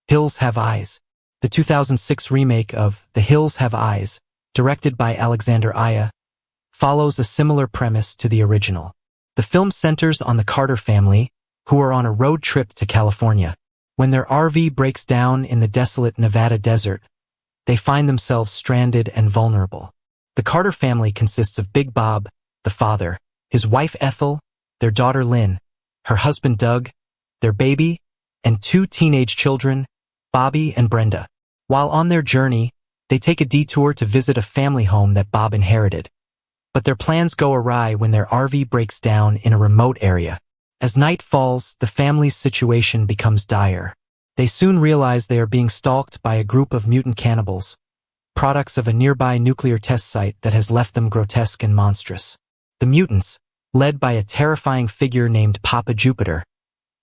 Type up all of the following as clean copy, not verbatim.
Hills Have Eyes. The 2006 remake of The Hills Have Eyes, directed by Alexander Aya, follows a similar premise to the original. The film centers on the Carter family, who are on a road trip to California. When their RV breaks down in the desolate Nevada desert, they find themselves stranded and vulnerable. The Carter family consists of Big Bob, the father, his wife Ethel, their daughter Lynn, her husband Doug, their baby, and two teenage children, Bobby and Brenda. While on their journey, they take a detour to visit a family home that Bob inherited. But their plans go awry when their RV breaks down in a remote area. As night falls, the family's situation becomes dire. They soon realize they are being stalked by a group of mutant cannibals, products of a nearby nuclear test site that has left them grotesque and monstrous. The mutants, led by a terrifying figure named Papa Jupiter,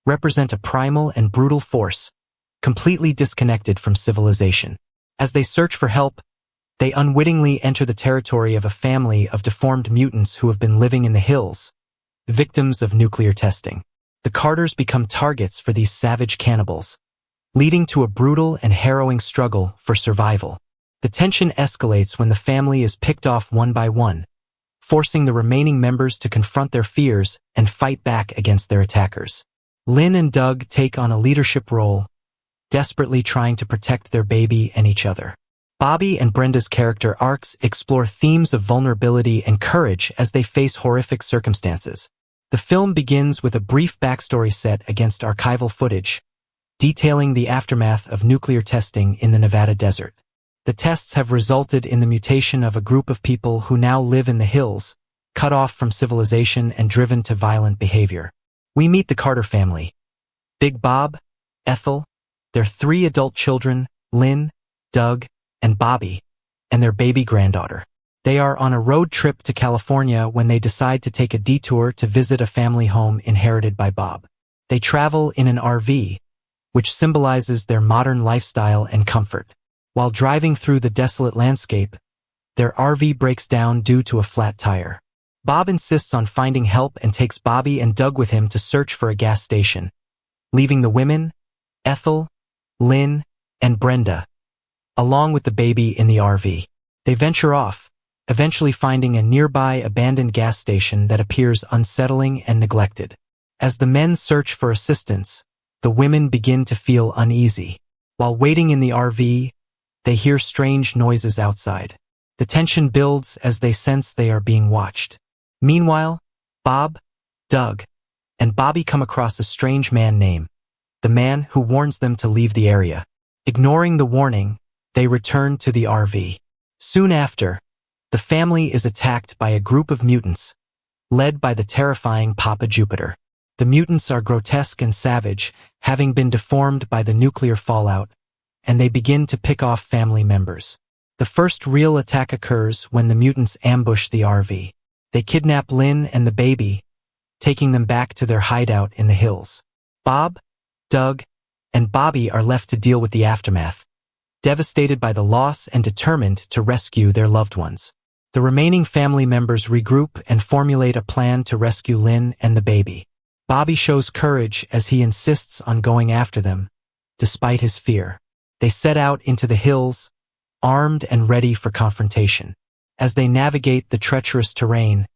represent a primal and brutal force, completely disconnected from civilization. As they search for help, they unwittingly enter the territory of a family of deformed mutants who have been living in the hills, victims of nuclear testing. The Carters become targets for these savage cannibals, leading to a brutal and harrowing struggle for survival. The tension escalates when the family is picked off one by one, forcing the remaining members to confront their fears and fight back against their attackers. Lynn and Doug take on a leadership role, desperately trying to protect their baby and each other. Bobby and Brenda's character arcs explore themes of vulnerability and courage as they face horrific circumstances. The film begins with a brief backstory set against archival footage, detailing the aftermath of nuclear testing in the Nevada desert. The tests have resulted in the mutation of a group of people who now live in the hills, cut off from civilization and driven to violent behavior. We meet the Carter family: Big Bob, Ethel, their three adult children, Lynn, Doug, and Bobby, and their baby granddaughter. They are on a road trip to California when they decide to take a detour to visit a family home inherited by Bob. They travel in an RV, which symbolizes their modern lifestyle and comfort. While driving through the desolate landscape, their RV breaks down due to a flat tire. Bob insists on finding help and takes Bobby and Doug with him to search for a gas station, leaving the women, Ethel, Lynn, and Brenda, along with the baby in the RV. They venture off, eventually finding a nearby abandoned gas station that appears unsettling and neglected. As the men search for assistance, the women begin to feel uneasy. While waiting in the RV, they hear strange noises outside. The tension builds as they sense they are being watched. Meanwhile, Bob, Doug, and Bobby come across a strange man named the man who warns them to leave the area. Ignoring the warning, they return to the RV. Soon after, the family is attacked by a group of mutants, led by the terrifying Papa Jupiter. The mutants are grotesque and savage, having been deformed by the nuclear fallout, and they begin to pick off family members. The first real attack occurs when the mutants ambush the RV. They kidnap Lynn and the baby, taking them back to their hideout in the hills. Bob, Doug, and Bobby are left to deal with the aftermath, devastated by the loss and determined to rescue their loved ones. The remaining family members regroup and formulate a plan to rescue Lynn and the baby. Bobby shows courage as he insists on going after them, despite his fear. They set out into the hills, armed and ready for confrontation. As they navigate the treacherous terrain,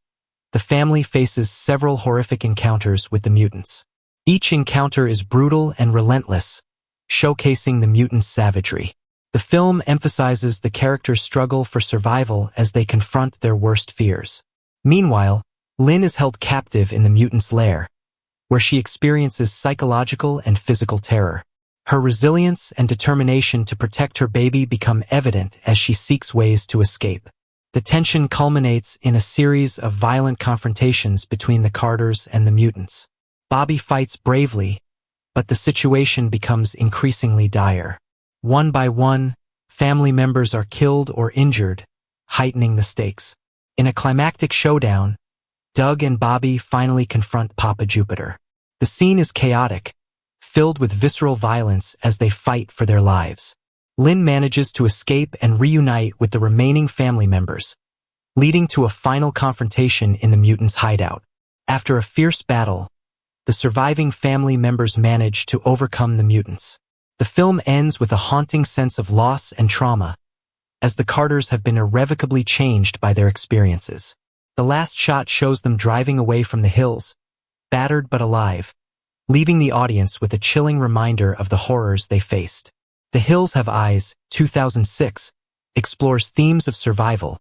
the family faces several horrific encounters with the mutants. Each encounter is brutal and relentless, showcasing the mutants' savagery. The film emphasizes the characters' struggle for survival as they confront their worst fears. Meanwhile, Lynn is held captive in the mutants' lair, where she experiences psychological and physical terror. Her resilience and determination to protect her baby become evident as she seeks ways to escape. The tension culminates in a series of violent confrontations between the Carters and the mutants. Bobby fights bravely, but the situation becomes increasingly dire. One by one, family members are killed or injured, heightening the stakes. In a climactic showdown, Doug and Bobby finally confront Papa Jupiter. The scene is chaotic, filled with visceral violence as they fight for their lives. Lynn manages to escape and reunite with the remaining family members, leading to a final confrontation in the mutants' hideout. After a fierce battle, the surviving family members manage to overcome the mutants. The film ends with a haunting sense of loss and trauma, as the Carters have been irrevocably changed by their experiences. The last shot shows them driving away from the hills, battered but alive, leaving the audience with a chilling reminder of the horrors they faced. The Hills Have Eyes, 2006, explores themes of survival,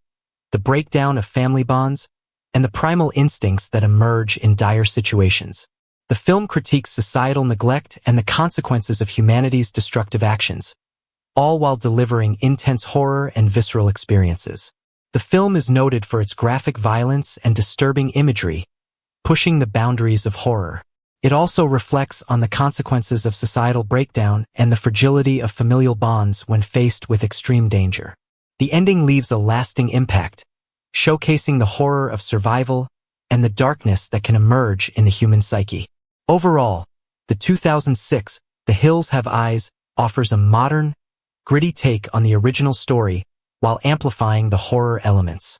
the breakdown of family bonds, and the primal instincts that emerge in dire situations. The film critiques societal neglect and the consequences of humanity's destructive actions, all while delivering intense horror and visceral experiences. The film is noted for its graphic violence and disturbing imagery, pushing the boundaries of horror. It also reflects on the consequences of societal breakdown and the fragility of familial bonds when faced with extreme danger. The ending leaves a lasting impact, showcasing the horror of survival and the darkness that can emerge in the human psyche. Overall, the 2006 The Hills Have Eyes offers a modern, gritty take on the original story while amplifying the horror elements.